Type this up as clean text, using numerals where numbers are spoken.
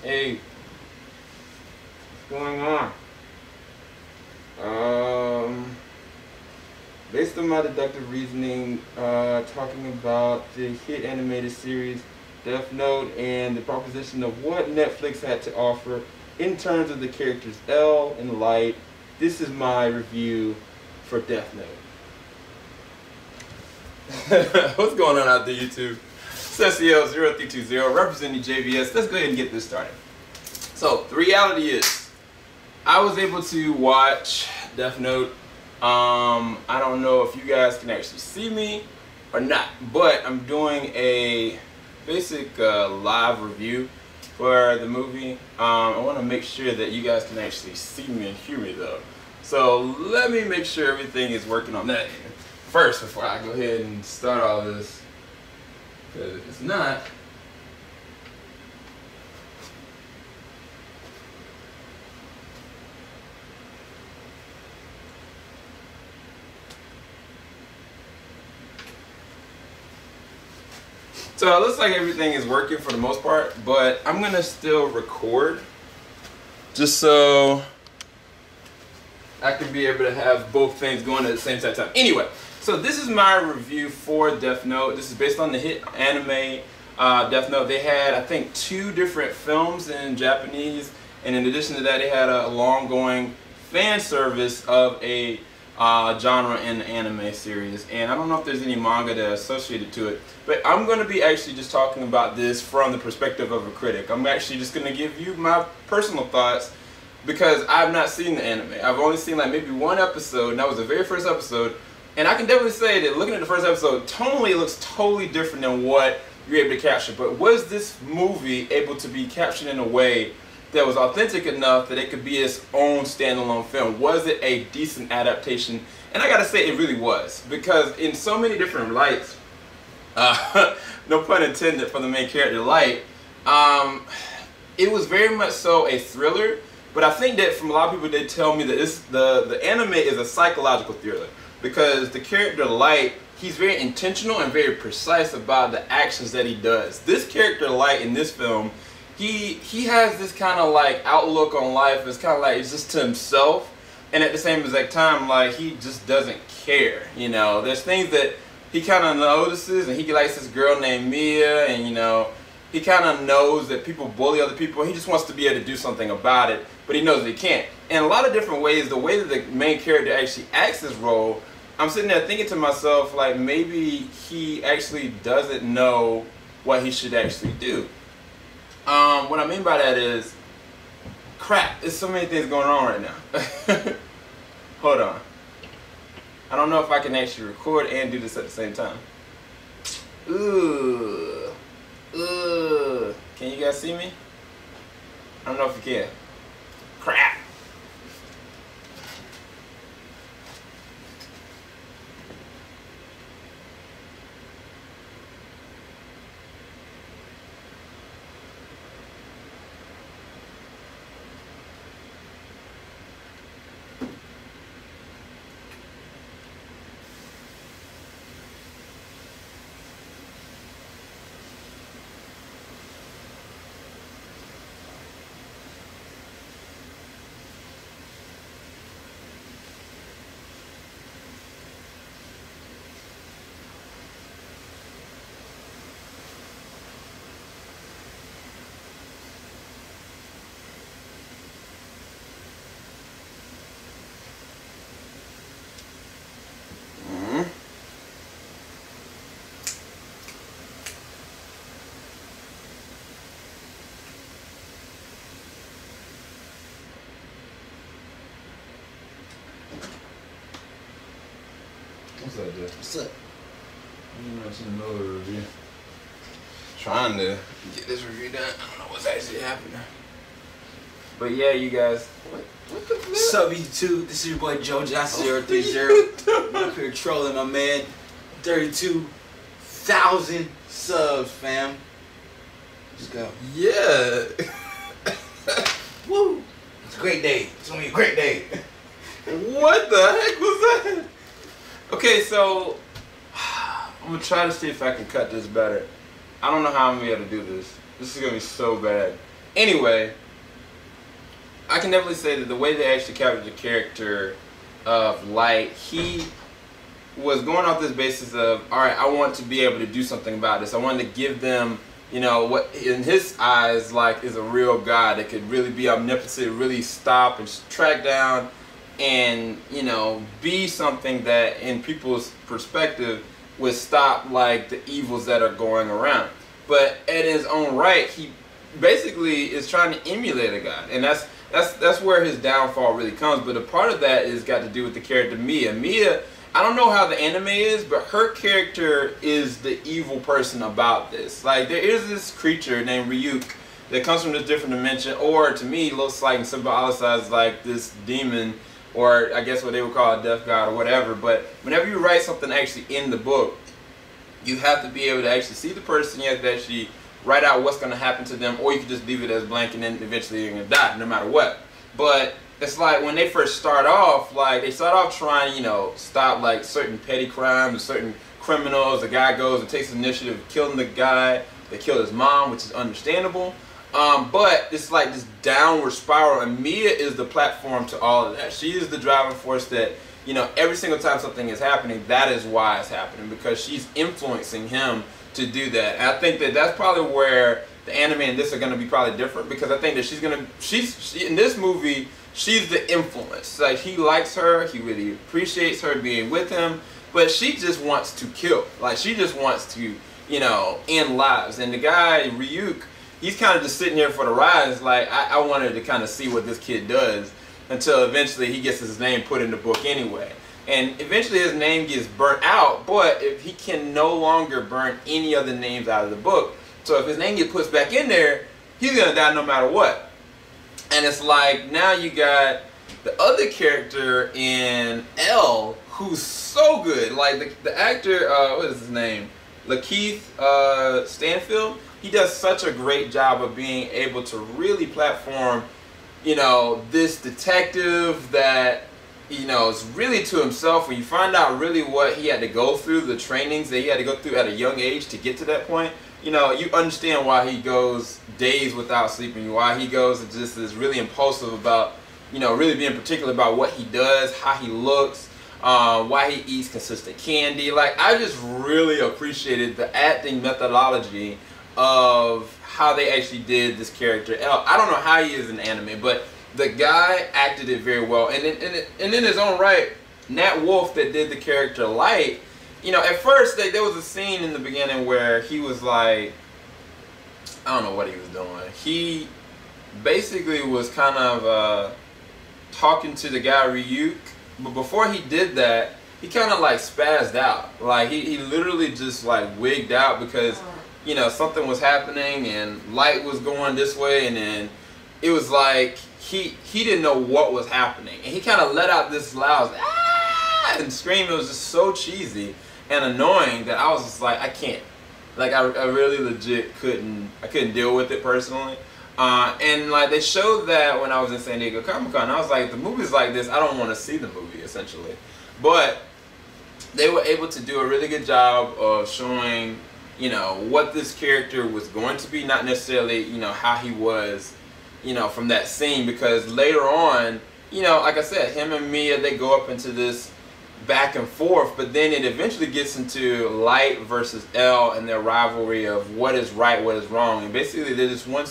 Hey, what's going on? Based on my deductive reasoning, talking about the hit animated series Death Note and the proposition of what Netflix had to offer in terms of the characters L and Light, this is my review for Death Note. What's going on out there, YouTube? SEO0320 representing JVS. Let's go ahead and get this started. So the reality is, I was able to watch Death Note. I don't know if you guys can actually see me or not, but I'm doing a basic live review for the movie. I want to make sure that you guys can actually see me and hear me though. So let me make sure everything is working on that end first before I go ahead and start all this. Because if it's not, so it looks like everything is working for the most part, but I'm gonna still record just so I can be able to have both things going at the same time. Anyway, so this is my review for Death Note. This is based on the hit anime Death Note. They had, I think, 2 different films in Japanese, and in addition to that, they had a long-going fan service of a genre in the anime series. And I don't know if there's any manga that's associated to it, but I'm going to be actually just talking about this from the perspective of a critic. I'm actually just going to give you my personal thoughts because I've not seen the anime. I've only seen like maybe 1 episode, and that was the very first episode. And I can definitely say that looking at the first episode, tonally it looks totally different than what you're able to capture. But was this movie able to be captured in a way that was authentic enough that it could be its own standalone film? Was it a decent adaptation? And I gotta say it really was, because in so many different lights, no pun intended for the main character Light, it was very much so a thriller. But I think that from a lot of people, they tell me that the anime is a psychological thriller, because the character Light, he's very intentional and very precise about the actions that he does. This character Light in this film, he has this kind of like outlook on life. It's kind of like it's just to himself, and at the same exact time, like he just doesn't care. You know, there's things that he kind of notices, and he likes this girl named Mia, and you know, he kind of knows that people bully other people. He just wants to be able to do something about it, but he knows that he can't. In a lot of different ways, the way that the main character actually acts his role, I'm sitting there thinking to myself, like, maybe he actually doesn't know what he should actually do. What I mean by that is, crap, there's so many things going on right now. Hold on. I don't know if I can actually record and do this at the same time. Ooh. Ooh. Can you guys see me? I don't know if you can. Crap. What's up, Jeff? What's up? I'm in the middle of a review. Trying to get this review done. I don't know what's actually happening. But yeah, you guys. What the flip? What's up, YouTube? This is your boy Joe Johnson 030. I'm up here trolling my man. 32,000 subs, fam. Let's go. Yeah. Woo! It's a great day. It's gonna be a great day. What the heck was that? Okay, so I'm gonna try to see if I can cut this better. I don't know how I'm gonna be able to do this. This is gonna be so bad. Anyway, I can definitely say that the way they actually captured the character of Light, he was going off this basis of, all right, I want to be able to do something about this. I wanted to give them, you know, what in his eyes like is a real God that could really be omnipotent, really stop and track down and, you know, be something that in people's perspective would stop like the evils that are going around. But in his own right, he basically is trying to emulate a God, and that's where his downfall really comes. But a part of that is got to do with the character Mia. Mia, I don't know how the anime is, but her character is the evil person about this. Like, there is this creature named Ryuk that comes from this different dimension, or to me looks like and symbolizes like this demon, or I guess what they would call a death god or whatever. But whenever you write something actually in the book, you have to be able to actually see the person. You have to actually write out what's going to happen to them, or you can just leave it as blank and then eventually you're going to die no matter what. But it's like when they first start off, like they start off trying, you know, stop like certain petty crimes, certain criminals. The guy goes and takes the initiative of killing the guy that killed his mom, which is understandable. But it's like this downward spiral, and Mia is the platform to all of that. She is the driving force that, you know, every single time something is happening, that is why it's happening, because she's influencing him to do that. And I think that that's probably where the anime and this are going to be probably different, because I think that she's in this movie, she's the influence. Like, he likes her, he really appreciates her being with him, but she just wants to kill. Like, she just wants to, you know, end lives. And the guy, Ryuk, he's kind of just sitting here for the ride. It's like, I wanted to kind of see what this kid does, until eventually he gets his name put in the book anyway. And eventually his name gets burnt out, but if he can no longer burn any other names out of the book, so if his name gets put back in there, he's going to die no matter what. And it's like, now you got the other character in L, who's so good. Like, the actor, what is his name? Lakeith Stanfield. He does such a great job of being able to really platform, you know, this detective that, you know, is really to himself. When you find out really what he had to go through, the trainings that he had to go through at a young age to get to that point, you know, you understand why he goes days without sleeping, why he goes and just is really impulsive about, you know, really being particular about what he does, how he looks, why he eats consistent candy. Like, I just really appreciated the acting methodology of how they actually did this character. I don't know how he is in anime, but the guy acted it very well. And in his own right, Nat Wolff that did the character Light, you know, at first there was a scene in the beginning where he was like, I don't know what he was doing. He basically was kind of talking to the guy Ryuk, but before he did that, he kind of like spazzed out. Like, he literally just like wigged out because, you know, something was happening and Light was going this way, and then it was like he didn't know what was happening, and he kind of let out this loud ah and scream. It was just so cheesy and annoying that I was just like, I can't. Like, I really legit couldn't deal with it personally. And like, they showed that when I was in San Diego Comic-Con. I was like, the movie's like this, I don't want to see the movie, essentially. But they were able to do a really good job of showing, you know, what this character was going to be, not necessarily, you know, how he was, you know, from that scene. Because later on, you know, like I said, him and Mia, they go up into this back and forth, but then it eventually gets into Light versus L and their rivalry of what is right, what is wrong. And basically there's this one